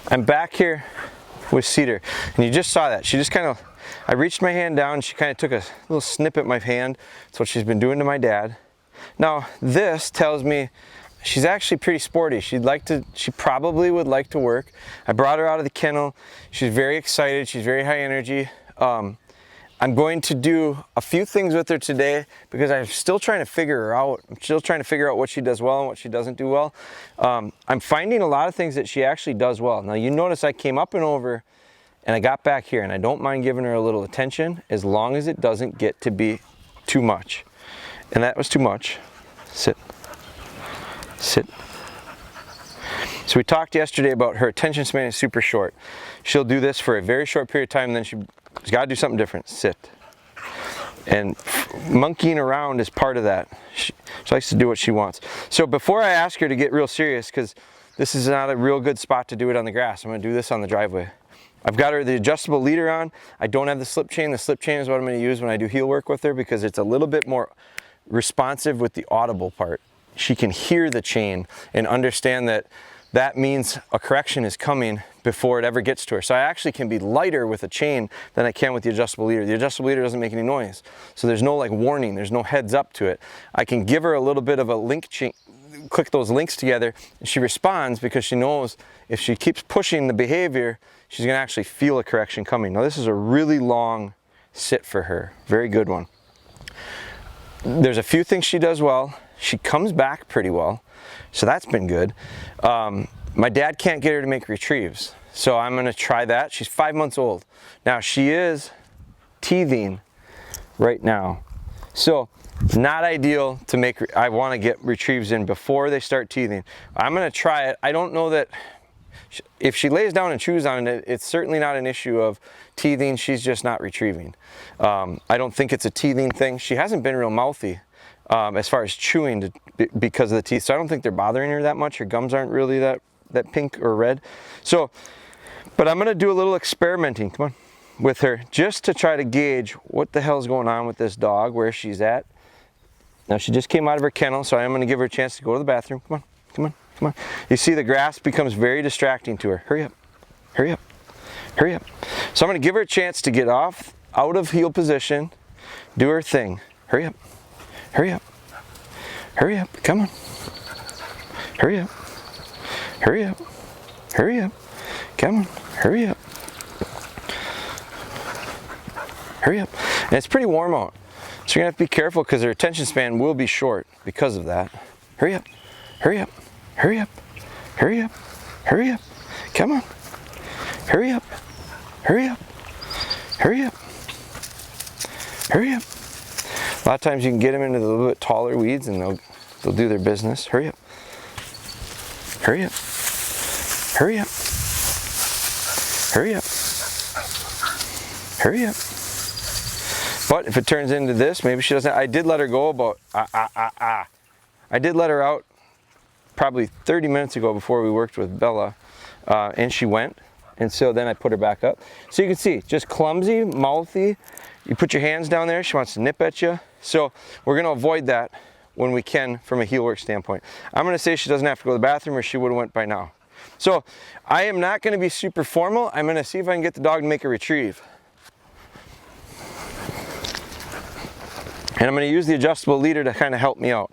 I'm back here with Cedar, and you just saw that. She just kind of, I reached my hand down, she kind of took a little snip at my hand. That's what she's been doing to my dad. Now, this tells me she's actually pretty sporty. She probably would like to work. I brought her out of the kennel. She's very excited. She's very high energy. I'm going to do a few things with her today because I'm still trying to figure her out. I'm still trying to figure out what she does well and what she doesn't do well. I'm finding a lot of things that she actually does well. Now, you notice I came up and over and I got back here, and I don't mind giving her a little attention as long as it doesn't get to be too much. And that was too much. Sit. Sit. So we talked yesterday about her attention span is super short. She'll do this for a very short period of time, and then she's got to do something different. Sit. And monkeying around is part of that. She likes to do what she wants. So before I ask her to get real serious, because this is not a real good spot to do it on the grass, I'm going to do this on the driveway. I've got her the adjustable leader on. I don't have the slip chain. The slip chain is what I'm going to use when I do heel work with her because it's a little bit more responsive with the audible part. She can hear the chain and understand that that means a correction is coming before it ever gets to her. So I actually can be lighter with a chain than I can with the adjustable leader. The adjustable leader doesn't make any noise. So there's no like warning, there's no heads up to it. I can give her a little bit of a link chain, click those links together, and she responds because she knows if she keeps pushing the behavior, she's gonna actually feel a correction coming. Now this is a really long sit for her, very good one. There's a few things she does well. She comes back pretty well, so that's been good. My dad can't get her to make retrieves, so I'm gonna try that. She's 5 months old. Now she is teething right now. So not ideal to make, I wanna get retrieves in before they start teething. I'm gonna try it. I don't know that, if she lays down and chews on it, it's certainly not an issue of teething, she's just not retrieving. I don't think it's a teething thing. She hasn't been real mouthy as far as chewing because of the teeth, so I don't think they're bothering her that much. Her gums aren't really that pink or red. So, but I'm gonna do a little experimenting, come on, with her, just to try to gauge what the hell's going on with this dog, where she's at. Now she just came out of her kennel, so I'm gonna give her a chance to go to the bathroom. Come on, come on, come on. You see the grass becomes very distracting to her. Hurry up, hurry up, hurry up. So I'm gonna give her a chance to get out of heel position, do her thing. Hurry up, hurry up, hurry up, come on. Hurry up, hurry up, hurry up, come on, hurry up. Hurry up. And it's pretty warm out, so you're gonna have to be careful because her attention span will be short because of that. Hurry up, hurry up, hurry up, hurry up, hurry up, come on. Hurry up, hurry up, hurry up, hurry up. A lot of times you can get them into the little bit taller weeds and they'll do their business. Hurry up, hurry up, hurry up, hurry up, hurry up. But if it turns into this, maybe she doesn't. I did let her go about, I did let her out probably 30 minutes ago before we worked with Bella, and she went. And so then I put her back up. So you can see, just clumsy, mouthy. You put your hands down there, she wants to nip at you. So we're gonna avoid that when we can from a heel work standpoint. I'm gonna say she doesn't have to go to the bathroom or she would've went by now. So I am not gonna be super formal. I'm gonna see if I can get the dog to make a retrieve. And I'm gonna use the adjustable leader to kind of help me out.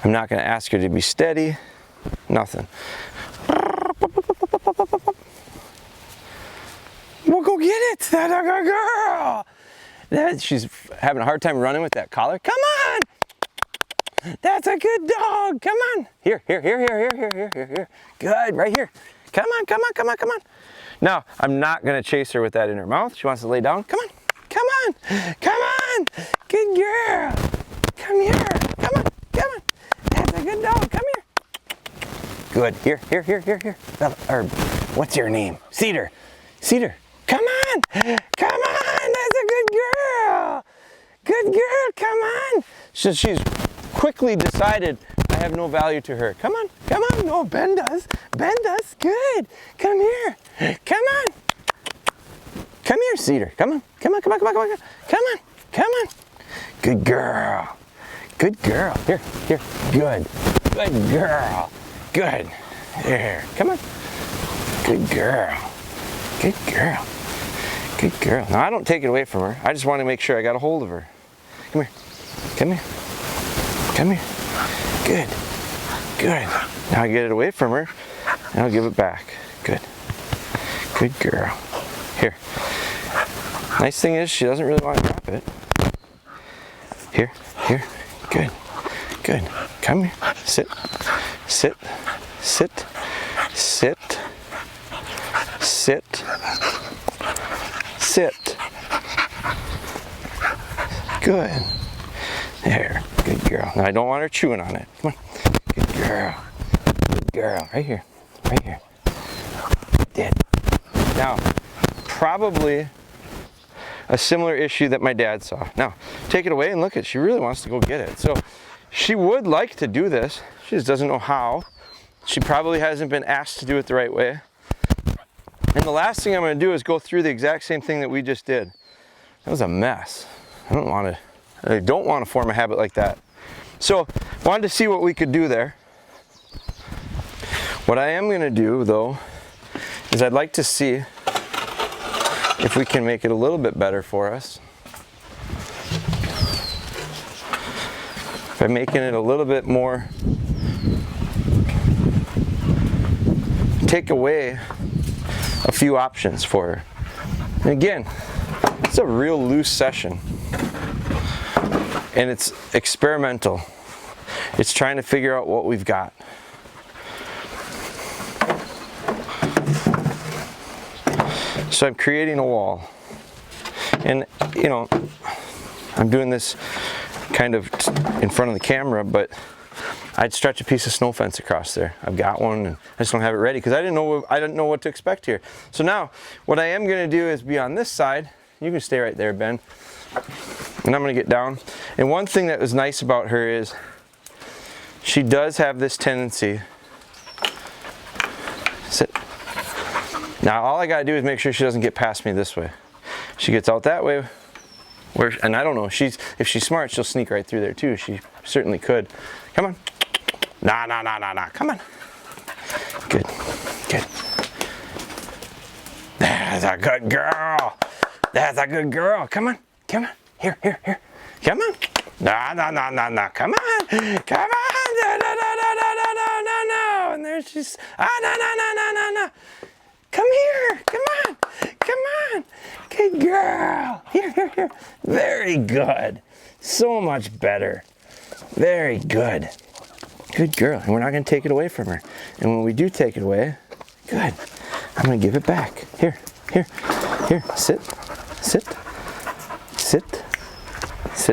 I'm not gonna ask her to be steady. Nothing. Well, go get it, that girl. She's having a hard time running with that collar. Come on, that's a good dog. Come on, here. Good, right here. Come on. Now, I'm not gonna chase her with that in her mouth. She wants to lay down. Come on. Good girl. Come here. Come on. That's a good dog. Come here. Good. Here. Or, what's your name? Cedar. Come on. That's a good girl. Come on. So she's quickly decided I have no value to her. Come on. No, Ben does. Good. Come here. Come on. Come here, Cedar. Come on. Good girl. Here. Good girl. Good. There. Come on. Good girl. Good girl. Good girl. Now I don't take it away from her. I just want to make sure I got a hold of her. Come here. Come here. Come here. Good. Good. Now I get it away from her and I'll give it back. Good. Good girl. Here. Nice thing is she doesn't really want to drop it. Here. Here. Good. Good. Come here. Sit. Sit. Sit. Sit. Sit. Sit. Good. There. Good girl. Now I don't want her chewing on it. Come on. Good girl. Good girl. Right here. Right here. Did. Now, probably a similar issue that my dad saw. Now, take it away and look at it. She really wants to go get it. So she would like to do this. She just doesn't know how. She probably hasn't been asked to do it the right way. And the last thing I'm going to do is go through the exact same thing that we just did. That was a mess. I don't want to form a habit like that. So, wanted to see what we could do there. What I am going to do, though, is I'd like to see if we can make it a little bit better for us by making it a little bit more, take away a few options for her. And again, it's a real loose session and it's experimental. It's trying to figure out what we've got. So I'm creating a wall, and you know, I'm doing this kind of in front of the camera, but I'd stretch a piece of snow fence across there. I've got one, and I just don't have it ready because I didn't know what to expect here. So now, what I am going to do is be on this side. You can stay right there, Ben. And I'm going to get down. And one thing that was nice about her is she does have this tendency. Sit. Now all I gotta do is make sure she doesn't get past me this way. She gets out that way, and I don't know, if she's smart, she'll sneak right through there too. She certainly could. Come on. Nah, come on. Good, good. That's a good girl. That's a good girl. Come on, come on. Here. Come on. Nah, come on. Come on. No. And there she's, no. Come here, come on, good girl, here, very good, so much better, very good girl, and we're not going to take it away from her, and when we do take it away, good, I'm going to give it back, here, sit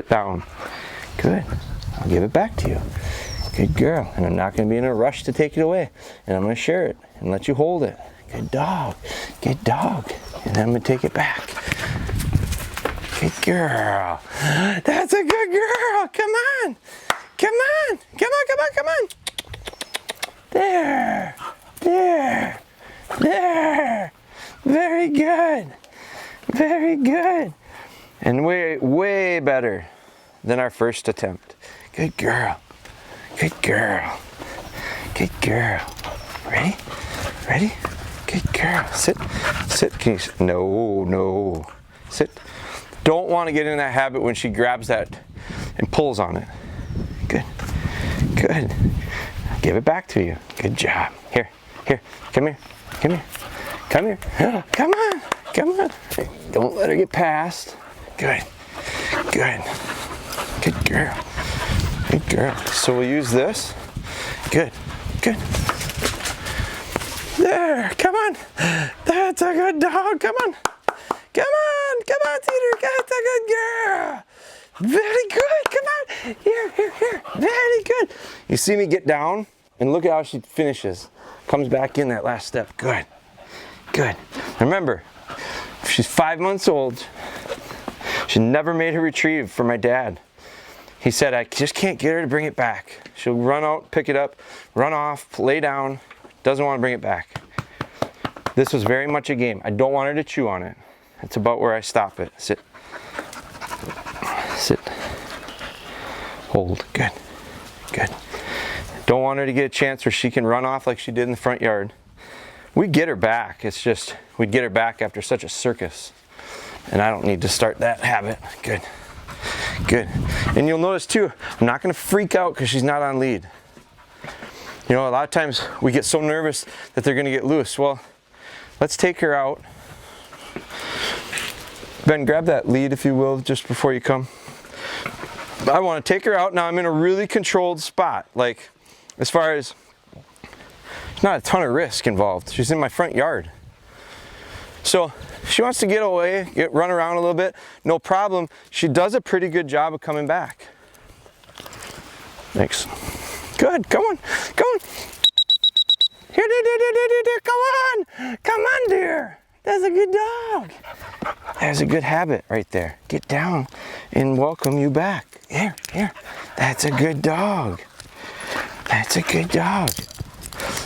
down, good, I'll give it back to you, good girl, and I'm not going to be in a rush to take it away, and I'm going to share it, and let you hold it. Good dog. And then I'm going to take it back. Good girl. That's a good girl. Come on. There. Very good. And way better than our first attempt. Good girl. Ready? Good girl. Sit. Can you? No. Sit. Don't want to get in that habit when she grabs that and pulls on it. Good. Give it back to you. Good job. Here. Come here. Come on. Don't let her get past. Good. Good girl. So we'll use this. Good. There, come on. That's a good dog. Come on, Cedar. That's a good girl. Very good. Come on. Here. Very good. You see me get down, and look at how she finishes. Comes back in that last step. Good. Remember, if she's 5 months old, she never made her retrieve for my dad. He said, I just can't get her to bring it back. She'll run out, pick it up, run off, lay down. Doesn't want to bring it back. This was very much a game. I don't want her to chew on it. It's about where I stop it. Sit. Hold. Good. Don't want her to get a chance where she can run off like she did in the front yard. We get her back. It's just, we'd get her back after such a circus. And I don't need to start that habit. Good. Good. And you'll notice too, I'm not going to freak out because she's not on lead. You know, a lot of times we get so nervous that they're going to get loose. Well, let's take her out. Ben, grab that lead if you will, just before you come. I want to take her out. Now I'm in a really controlled spot. Like, as far as, there's not a ton of risk involved. She's in my front yard. So she wants to get away, run around a little bit, no problem. She does a pretty good job of coming back. Thanks. Good, come on, come on. Here, come on, come on, dear. That's a good dog. That's a good habit right there. Get down and welcome you back. Here, here. That's a good dog. That's a good dog.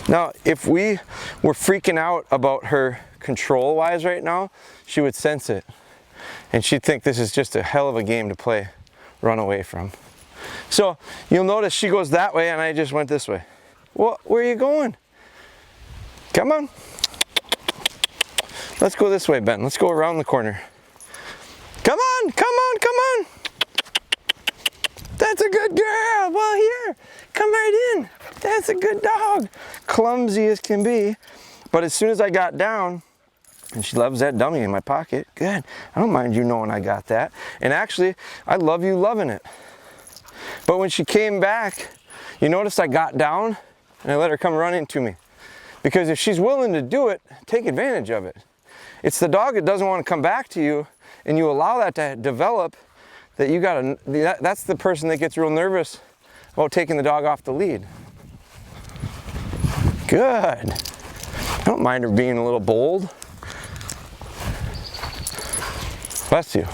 Now, if we were freaking out about her control-wise right now, she would sense it. And she'd think this is just a hell of a game to play, run away from. So, you'll notice she goes that way and I just went this way. Well, where are you going? Come on. Let's go this way, Ben. Let's go around the corner. Come on, come on, come on. That's a good girl. Well, here, come right in. That's a good dog. Clumsy as can be. But as soon as I got down, and she loves that dummy in my pocket, good. I don't mind you knowing I got that. And actually, I love you loving it. But when she came back, you notice I got down and I let her come run into me. Because if she's willing to do it, take advantage of it. It's the dog that doesn't want to come back to you, and you allow that to develop, that you gotta, that's the person that gets real nervous about taking the dog off the lead. Good. I don't mind her being a little bold. Bless you.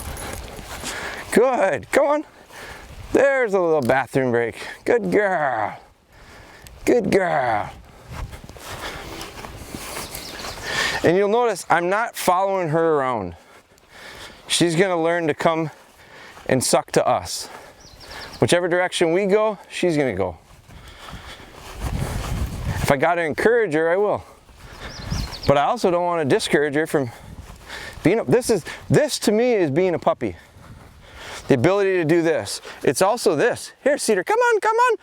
Good, come on. There's a little bathroom break. Good girl. Good girl. And you'll notice I'm not following her around. She's gonna learn to come and suck to us. Whichever direction we go, she's gonna go. If I gotta encourage her, I will. But I also don't want to discourage her from being a, this to me is being a puppy. The ability to do this. It's also this. Here, Cedar, come on, come on.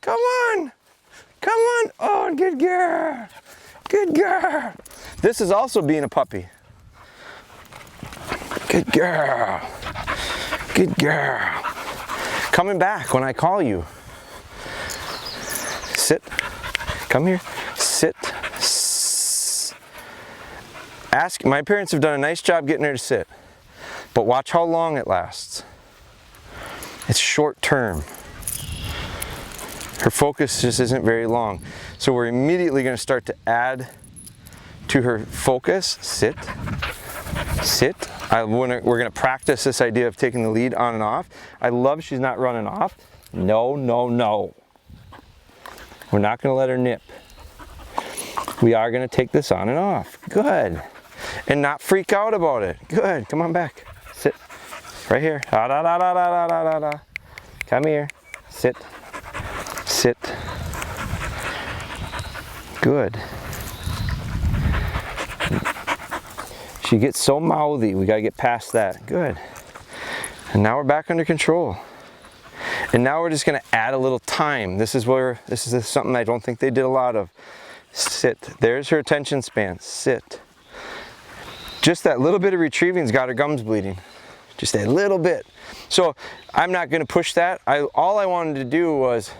Come on. Come on. Oh, good girl. Good girl. This is also being a puppy. Good girl. Good girl. Coming back when I call you. Sit. Come here. Sit. Ask. My parents have done a nice job getting her to sit. But watch how long it lasts. It's short term. Her focus just isn't very long. So we're immediately going to start to add to her focus. Sit. Sit. We're going to practice this idea of taking the lead on and off. I love she's not running off. No, no, no. We're not going to let her nip. We are going to take this on and off. Good. And not freak out about it. Good. Come on back. Sit. Right here. Da, da, da, da, da, da, da, da. Come here. Sit. Sit. Good. She gets so mouthy. We got to get past that. Good. And now we're back under control. And now we're just going to add a little time. This is something I don't think they did a lot of. Sit. There's her attention span. Sit. Just that little bit of retrieving's got her gums bleeding. Just a little bit. So I'm not going to push that. All I wanted to do was,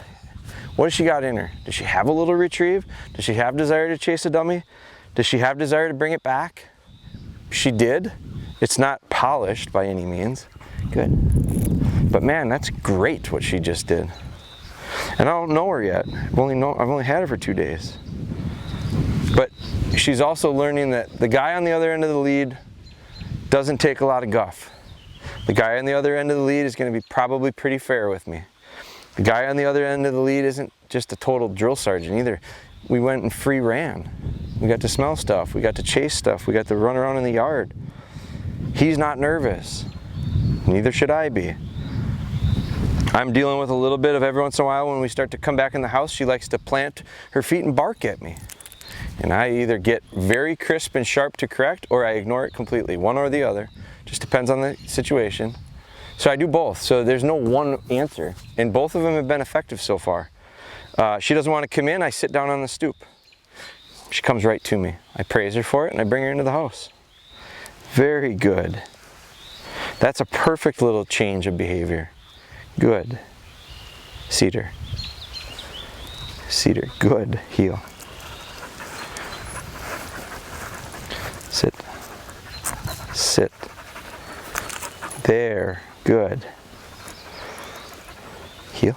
what does she got in her? Does she have a little retrieve? Does she have desire to chase a dummy? Does she have desire to bring it back? She did. It's not polished by any means. Good. But man, that's great what she just did. And I don't know her yet. I've only had her for 2 days. But she's also learning that the guy on the other end of the lead doesn't take a lot of guff. The guy on the other end of the lead is going to be probably pretty fair with me. The guy on the other end of the lead isn't just a total drill sergeant either. We went and free ran. We got to smell stuff. We got to chase stuff. We got to run around in the yard. He's not nervous. Neither should I be. I'm dealing with a little bit of every once in a while when we start to come back in the house, she likes to plant her feet and bark at me. And I either get very crisp and sharp to correct, or I ignore it completely, one or the other. Just depends on the situation. So I do both, so there's no one answer. And both of them have been effective so far. She doesn't want to come in, I sit down on the stoop. She comes right to me. I praise her for it and I bring her into the house. Very good. That's a perfect little change of behavior. Good. Cedar. Cedar. Good. Heel. Sit. Sit. There. Good. Heel.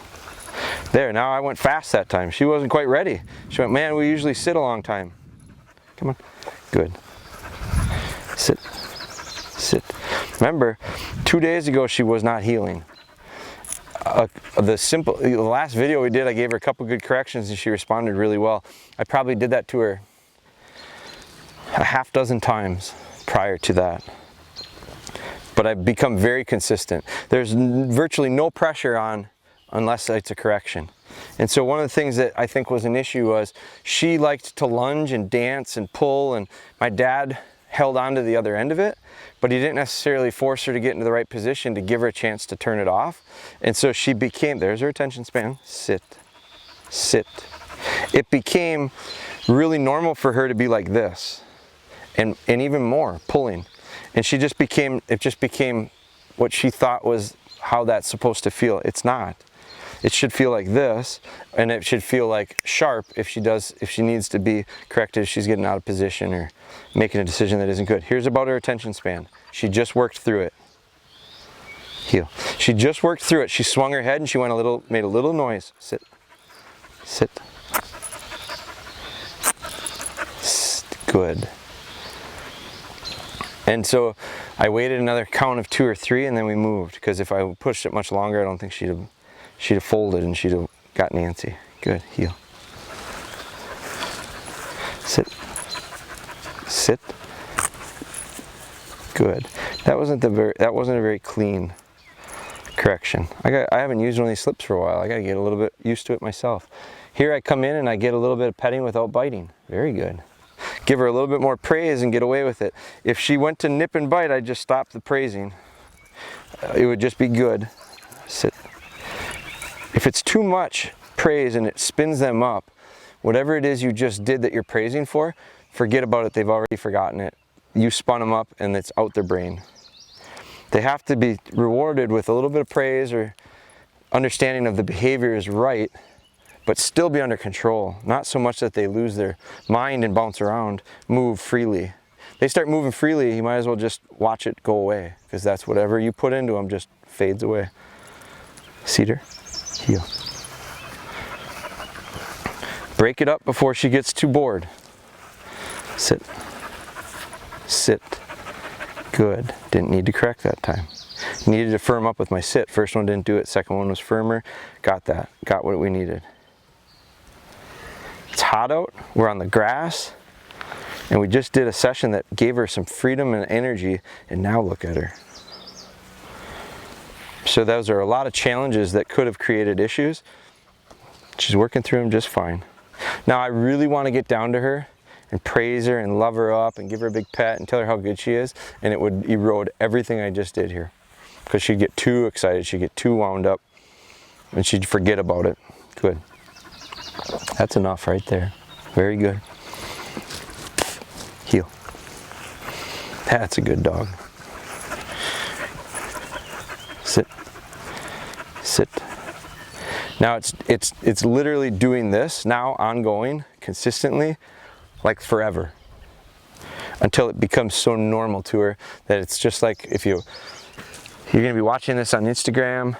There. Now I went fast that time. She wasn't quite ready. She went, man, we usually sit a long time. Come on. Good. Sit. Sit. Remember, 2 days ago she was not healing. The last video we did, I gave her a couple good corrections and she responded really well. I probably did that to her a half dozen times prior to that. But I've become very consistent. There's virtually no pressure on unless it's a correction. And so one of the things that I think was an issue was she liked to lunge and dance and pull, and my dad held on to the other end of it, but he didn't necessarily force her to get into the right position to give her a chance to turn it off. And so she became, there's her attention span, sit, sit. It became really normal for her to be like this, and even more, pulling. And she just became, it just became what she thought was how that's supposed to feel. It's not. It should feel like this, and it should feel like sharp if she needs to be corrected, if she's getting out of position or making a decision that isn't good. Here's about her attention span. She just worked through it. Heel. She just worked through it. She swung her head and she went made a little noise. Sit. Sit. Good. And so I waited another count of 2 or 3 and then we moved, because if I pushed it much longer, I don't think she'd have folded and she'd have got Nancy. Good. Heel. Sit. Sit. Good. That wasn't a very clean correction. I haven't used one of these slips for a while. I got to get a little bit used to it myself. Here I come in and I get a little bit of petting without biting. Very good. Give her a little bit more praise and get away with it. If she went to nip and bite, I'd just stop the praising. It would just be good. Sit. If it's too much praise and it spins them up, whatever it is you just did that you're praising for, forget about it. They've already forgotten it. You spun them up and it's out their brain. They have to be rewarded with a little bit of praise or understanding of the behavior is right, but still be under control. Not so much that they lose their mind and bounce around. Move freely. They start moving freely, you might as well just watch it go away, because that's whatever you put into them just fades away. Cedar. Heel. Break it up before she gets too bored. Sit. Sit. Good. Didn't need to correct that time. Needed to firm up with my sit. First one didn't do it, second one was firmer. Got that. Got what we needed. It's hot out. We're on the grass. And we just did a session that gave her some freedom and energy, and now look at her. So those are a lot of challenges that could have created issues. She's working through them just fine. Now I really want to get down to her and praise her and love her up and give her a big pet and tell her how good she is, and it would erode everything I just did here, because she'd get too excited, she'd get too wound up, and she'd forget about it. Good. That's enough right there. Very good. Heel. That's a good dog. Sit. Sit. Now it's literally doing this now, ongoing, consistently, like forever, until it becomes so normal to her that it's just like if you're gonna be watching this on Instagram.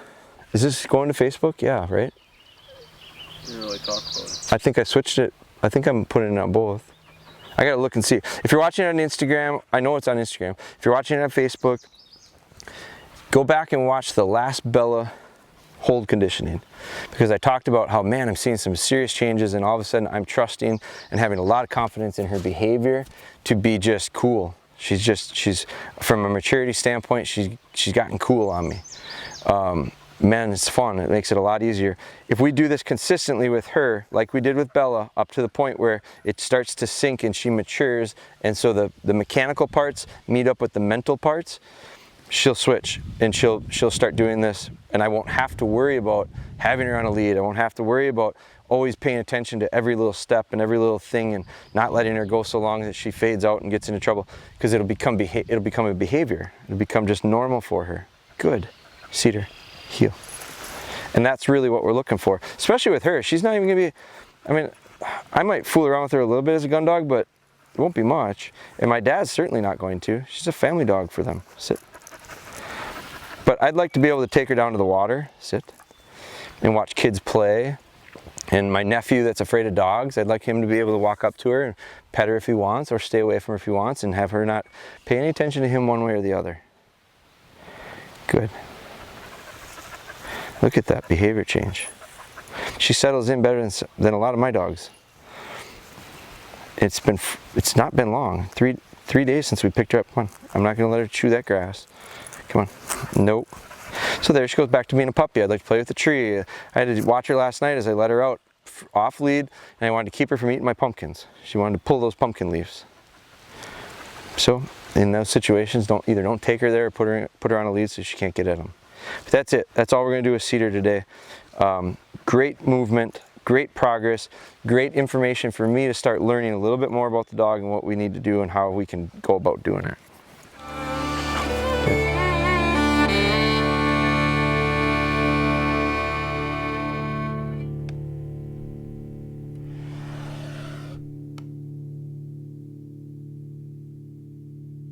Is this going to Facebook? Yeah, right? You didn't really talk about it. I think I switched it. I think I'm putting it on both. I gotta look and see. If you're watching it on Instagram, I know it's on Instagram. If you're watching it on Facebook, go back and watch the last Bella hold conditioning, because I talked about how, man, I'm seeing some serious changes, and all of a sudden I'm trusting and having a lot of confidence in her behavior to be just cool. She's from a maturity standpoint, she's gotten cool on me. man, it's fun. It makes it a lot easier. If we do this consistently with her, like we did with Bella, up to the point where it starts to sink and she matures, and so the mechanical parts meet up with the mental parts, she'll switch and she'll start doing this, and I won't have to worry about having her on a lead. I won't have to worry about always paying attention to every little step and every little thing and not letting her go so long that she fades out and gets into trouble, because it'll become a behavior. It'll become just normal for her. Good. Cedar. Heel. And that's really what we're looking for, especially with her. She's not even gonna be, I mean, I might fool around with her a little bit as a gun dog, but it won't be much. And my dad's certainly not going to. She's a family dog for them. Sit. But I'd like to be able to take her down to the water, sit, and watch kids play. And my nephew that's afraid of dogs, I'd like him to be able to walk up to her and pet her if he wants, or stay away from her if he wants, and have her not pay any attention to him one way or the other. Good. Look at that behavior change. She settles in better than a lot of my dogs. It's not been long. Three days since we picked her up. Come on. I'm not going to let her chew that grass. Come on. Nope. So there she goes back to being a puppy. I'd like to play with the tree. I had to watch her last night as I let her out off lead, and I wanted to keep her from eating my pumpkins. She wanted to pull those pumpkin leaves. So in those situations, don't take her there or put her on a lead so she can't get at them. But that's it. That's all we're going to do with Cedar today. Great movement, great progress, great information for me to start learning a little bit more about the dog and what we need to do and how we can go about doing it. Okay.